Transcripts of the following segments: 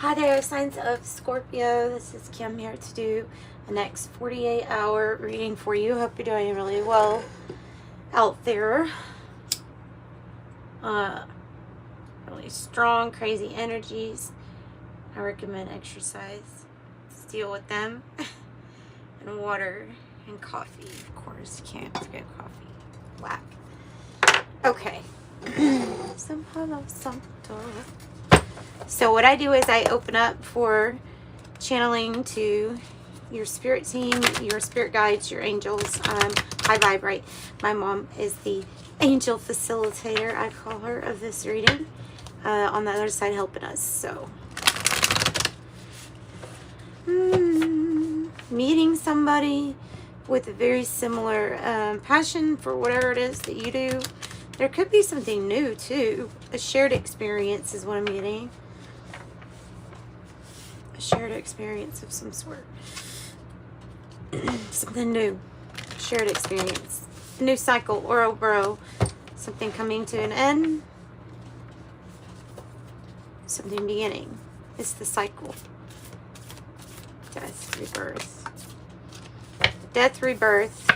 Hi there, signs of Scorpio. This is Kim here to do the next 48-hour reading for you. Hope you're doing really well out there. Really strong, crazy energies. I recommend exercise to deal with them. And water and coffee, of course. Can't forget coffee. Black. Okay. So what I do is I open up for channeling to your spirit team, your spirit guides, your angels. I vibrate. My mom is the angel facilitator, I call her, of this reading. On the other side helping us. So meeting somebody with a very similar passion for whatever it is that you do. There could be something new too. A shared experience is what I'm getting. A shared experience of some sort. Something new. Shared experience. A new cycle or a something coming to an end. Something beginning. It's the cycle. Death, rebirth. Death, rebirth.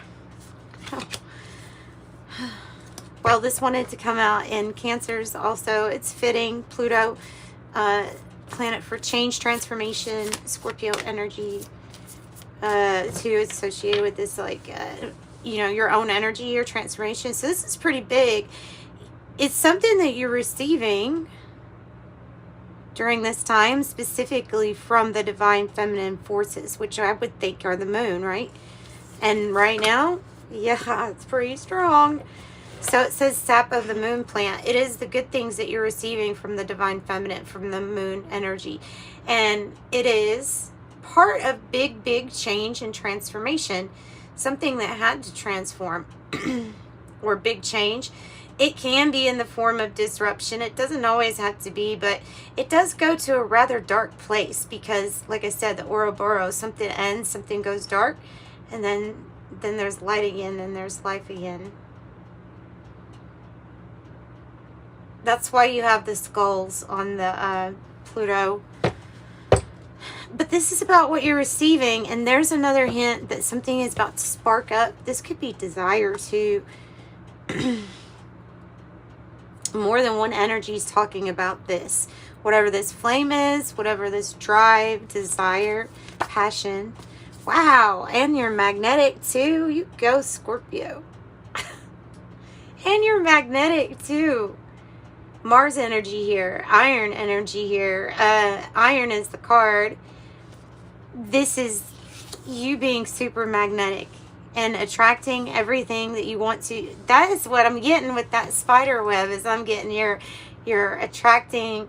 Well, this wanted to come out in Cancers also. It's fitting. Pluto, planet for change, transformation, Scorpio energy, too, associated with this, like, you know, your own energy, your transformation. So this is pretty big. It's something that you're receiving during this time, specifically from the divine feminine forces, which I would think are the moon, right? And right now, yeah, it's pretty strong. So it says sap of the moon plant. It is the good things that you're receiving from the divine feminine, from the moon energy. And it is part of big, big change and transformation. Something that had to transform or big change. It can be in the form of disruption. It doesn't always have to be, but it does go to a rather dark place because, like I said, the Ouroboros, something ends, something goes dark, and then there's light again, and there's life again. That's why you have the skulls on the Pluto. But this is about what you're receiving, and there's another hint that something is about to spark up. This could be desire too. More than one energy is talking about this. Whatever this flame is, whatever this drive, desire, passion. Wow, and you're magnetic too. You go, Scorpio. And you're magnetic too. Mars energy here, iron energy here. Iron is the card. This is you being super magnetic and attracting everything that you want to. That is what I'm getting with that spider web. Is I'm getting you're attracting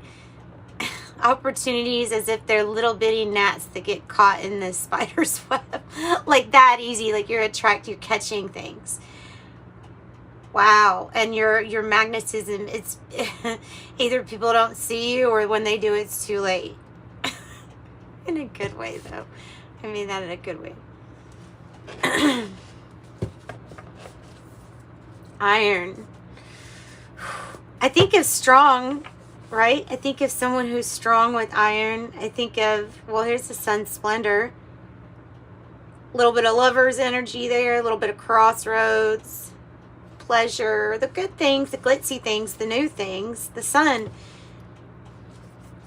opportunities as if they're little bitty gnats that get caught in this spider's web. Like that easy. Like you're catching things. Wow. And your magnetism, it's either people don't see you or when they do, it's too late. In a good way, though. I mean that in a good way. Iron. I think of strong, right? I think of someone who's strong with iron. I think of, well, here's the sun splendor. A little bit of lover's energy there, a little bit of crossroads. Pleasure, the good things, the glitzy things, the new things, the sun,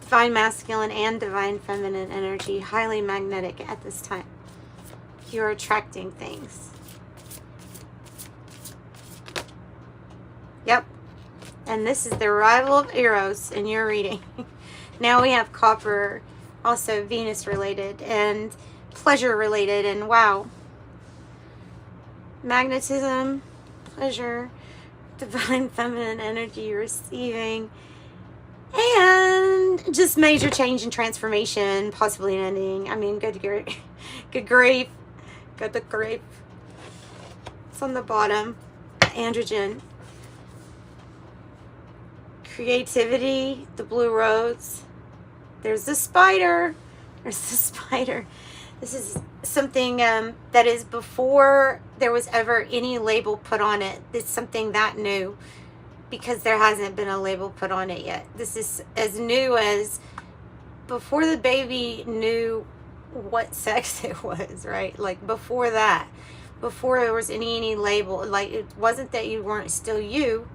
divine masculine and divine feminine energy, highly magnetic at this time. You're attracting things. Yep. And this is the arrival of Eros in your reading. Now we have copper, also Venus related and pleasure related, and wow. Magnetism, pleasure, divine feminine energy receiving, and just major change and transformation, possibly an ending. I mean, good grief. It's on the bottom. Androgen. Creativity, the blue rose. There's the spider. This is something that is before there was ever any label put on it. It's something that new because there hasn't been a label put on it yet. This is as new as before the baby knew what sex it was, right? Like before that, before there was any label, like it wasn't that you weren't still you,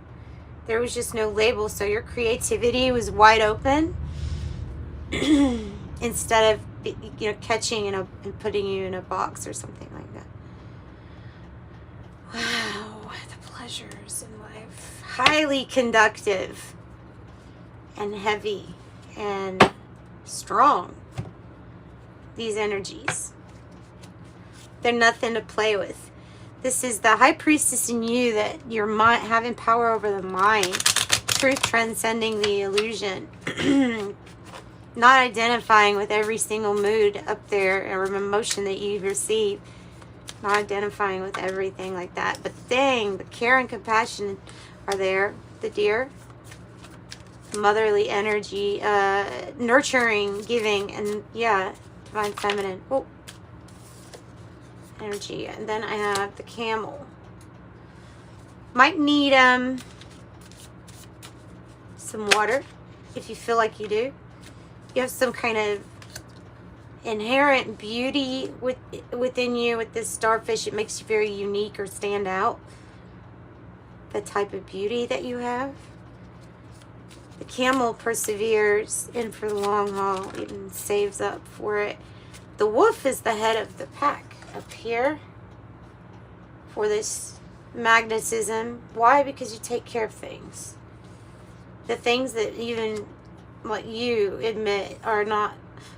there was just no label, so your creativity was wide open instead of, you know, catching and putting you in a box or something like that. Wow, the pleasures in life. Highly conductive and heavy and strong, these energies. They're nothing to play with. This is the high priestess in you, that your mind, having power over the mind, truth transcending the illusion, not identifying with every single mood up there or emotion that you receive, not identifying with everything like that. But dang, the care and compassion are there, the deer, motherly energy, nurturing, giving, and yeah, divine feminine. Oh. Energy. And then I have the camel. Might need some water if you feel like you do. You have some kind of inherent beauty within you with this starfish. It makes you very unique or stand out. The type of beauty that you have. The camel perseveres in for the long haul, even saves up for it. The wolf is the head of the pack up here for this magnetism. Why? Because you take care of things. The things that even what you admit are not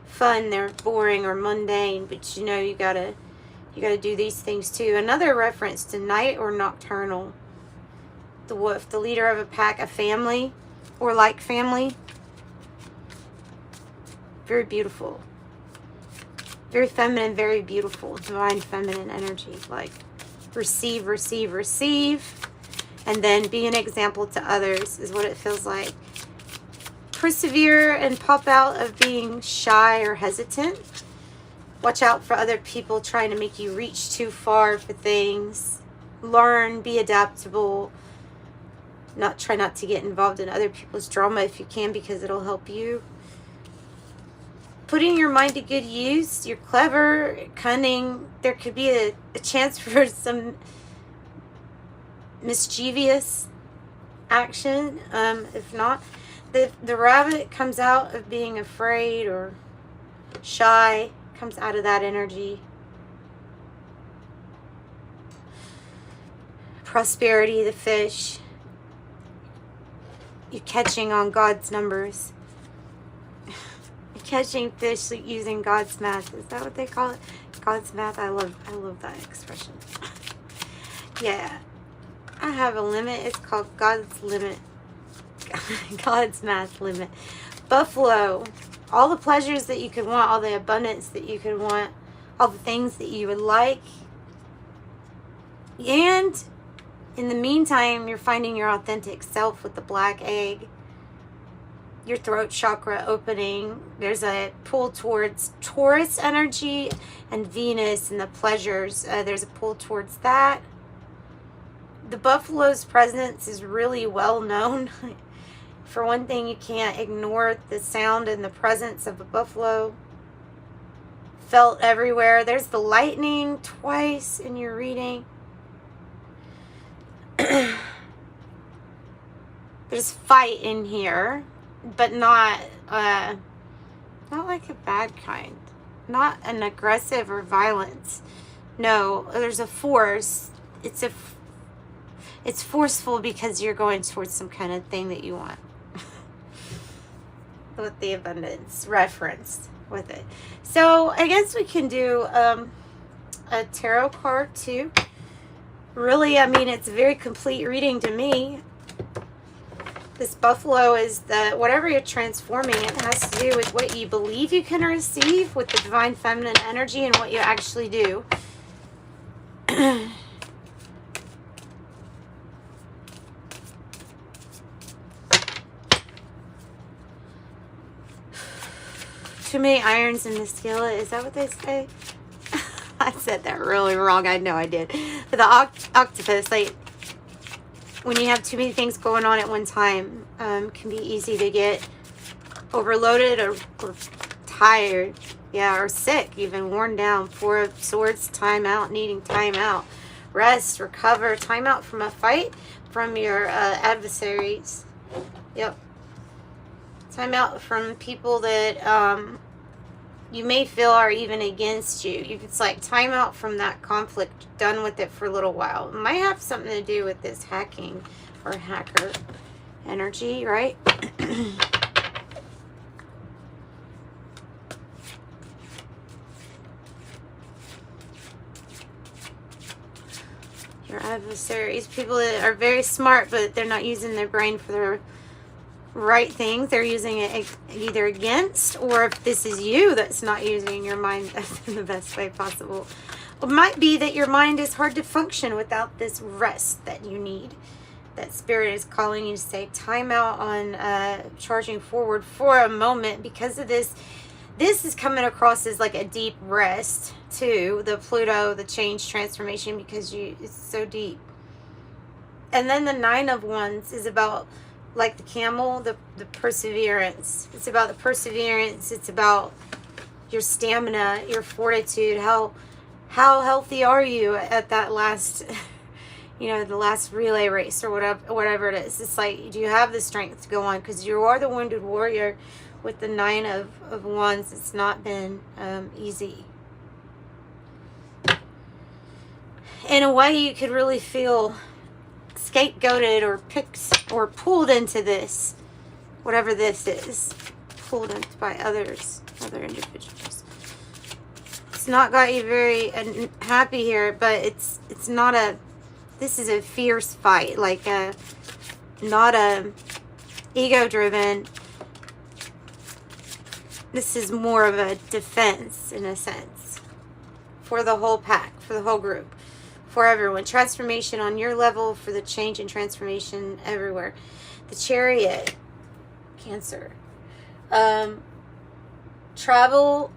fun, they're boring or mundane, but you know you gotta do these things too. Another reference to night or nocturnal. The wolf, the leader of a pack, a family, or like family. Very beautiful. Very feminine, very beautiful, divine feminine energy. Like receive, receive, receive, and then be an example to others is what it feels like. Persevere and pop out of being shy or hesitant. Watch out for other people trying to make you reach too far for things. Learn, be adaptable. Try not to get involved in other people's drama if you can, because it'll help you. Putting your mind to good use. You're clever, cunning. There could be a chance for some mischievous action. If not, the rabbit comes out of being afraid or shy. Comes out of that energy. Prosperity, the fish. You're catching on God's numbers. Catching fish using God's math. Is that what they call it? God's math. I love that expression. Yeah. I have a limit. It's called God's limit. God's math limit. Buffalo. All the pleasures that you could want, all the abundance that you could want, all the things that you would like. And in the meantime, you're finding your authentic self with the black egg. Your throat chakra opening. There's a pull towards Taurus energy and Venus and the pleasures. There's a pull towards that. The buffalo's presence is really well known. For one thing, you can't ignore the sound and the presence of a buffalo. Felt everywhere. There's the lightning twice in your reading. There's fight in here. But not like a bad kind. Not an aggressive or violence. No, there's a force. It's forceful because you're going towards some kind of thing that you want. With the abundance referenced with it. So I guess we can do a tarot card too. Really, I mean, it's a very complete reading to me. This buffalo is whatever you're transforming, it has to do with what you believe you can receive with the divine feminine energy and what you actually do. Too many irons in the skillet. Is that what they say? I said that really wrong. I know I did. But the octopus, like, when you have too many things going on at one time, can be easy to get overloaded or tired. Yeah, or sick, even worn down. Four of Swords, time out, needing time out. Rest, recover, time out from a fight, from your adversaries. Yep. Time out from people that you may feel are even against you. It's like time out from that conflict, done with it for a little while. It might have something to do with this hacking or hacker energy, right? Your adversaries, people that are very smart, but they're not using their brain for the right things. They're using it either against, or if this is you that's not using your mind in the best way possible. It might be that your mind is hard to function without this rest that you need. That Spirit is calling you to say time out on charging forward for a moment because of this. This is coming across as like a deep rest too. The Pluto, the change, transformation, because it's so deep. And then the Nine of Wands is about, like the camel, the perseverance. It's about the perseverance. It's about your stamina, your fortitude. How healthy are you at that last, the last relay race or whatever it is. It's like, do you have the strength to go on? Because you are the wounded warrior. With the Nine of Wands, it's not been easy. In a way, you could really feel scapegoated or picked or pulled into this, whatever this is, pulled into by other individuals. It's not got you very happy here, but it's not this is a fierce fight, like not a ego-driven. This is more of a defense, in a sense, for the whole pack, for the whole group, for everyone. Transformation on your level, for the change and transformation everywhere. The Chariot, Cancer. Travel,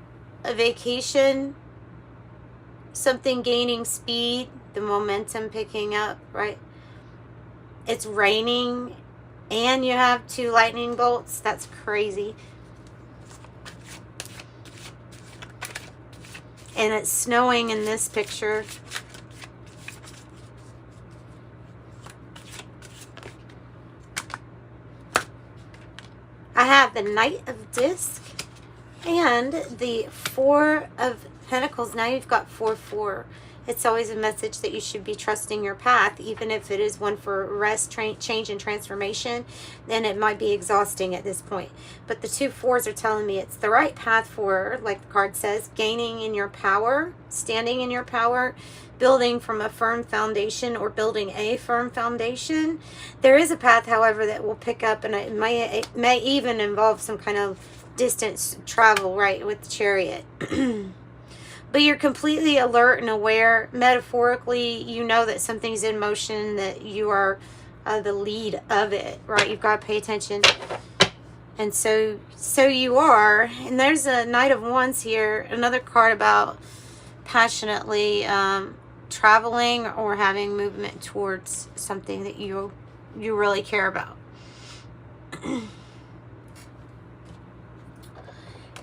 a vacation, something gaining speed, the momentum picking up, right? It's raining, and you have 2 lightning bolts. That's crazy. And it's snowing in this picture. I have the Knight of Disc and the Four of Pentacles. Now you've got 4-4. It's always a message that you should be trusting your path, even if it is one for rest, change, and transformation. Then it might be exhausting at this point. But the 2 4s are telling me it's the right path for, like the card says, gaining in your power, standing in your power, building from a firm foundation, or building a firm foundation. There is a path, however, that will pick up, and it may even involve some kind of distance travel, right, with the Chariot. But you're completely alert and aware. Metaphorically, you know that something's in motion, that you are the lead of it, right? You've got to pay attention. And so you are. And there's a Knight of Wands here, another card about passionately traveling or having movement towards something that you really care about.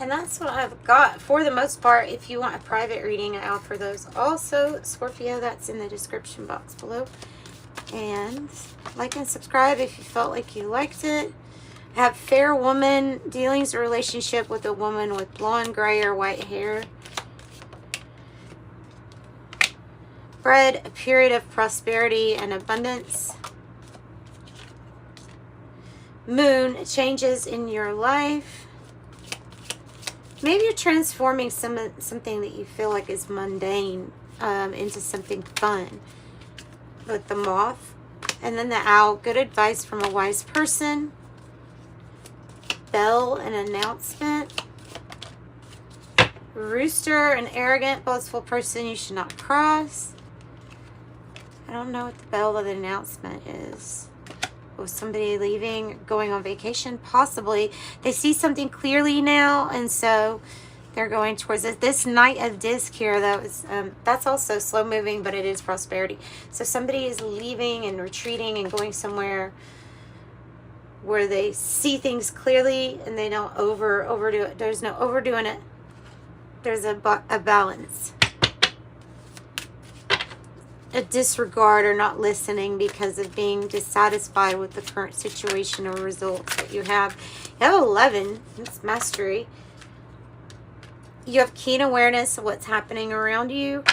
And that's what I've got for the most part. If you want a private reading, I offer those also. Scorpio, that's in the description box below. And like and subscribe if you felt like you liked it. I have fair woman, dealings or relationship with a woman with blonde, gray, or white hair. Bread, a period of prosperity and abundance. Moon, changes in your life. Maybe you're transforming something that you feel like is mundane into something fun. With the Moth. And then the Owl, good advice from a wise person. Bell, an announcement. Rooster, an arrogant, boastful person you should not cross. I don't know what the bell of the announcement is. Was somebody leaving, going on vacation? Possibly. They see something clearly now, and so they're going towards it. This Knight of Disc here, though, is that's also slow moving, but it is prosperity. So somebody is leaving and retreating and going somewhere where they see things clearly and they don't overdo it. There's no overdoing it. There's a balance. A disregard or not listening because of being dissatisfied with the current situation or results that you have. You have 11. It's mastery. You have keen awareness of what's happening around you.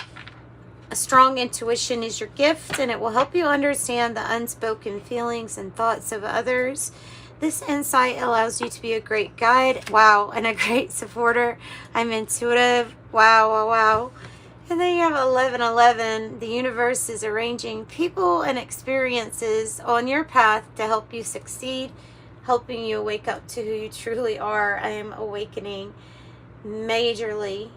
A strong intuition is your gift, and it will help you understand the unspoken feelings and thoughts of others. This insight allows you to be a great guide, wow, and a great supporter. I'm intuitive, wow, wow, wow. And then you have 1111. The universe is arranging people and experiences on your path to help you succeed, helping you wake up to who you truly are. I am awakening majorly.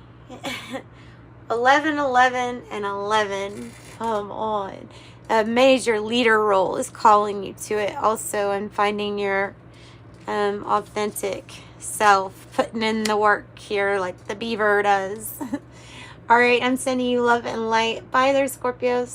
11, 11, and 11. Come on. A major leader role is calling you to it also, and finding your authentic self, putting in the work here like the beaver does. All right, I'm sending you love and light. Bye there, Scorpios.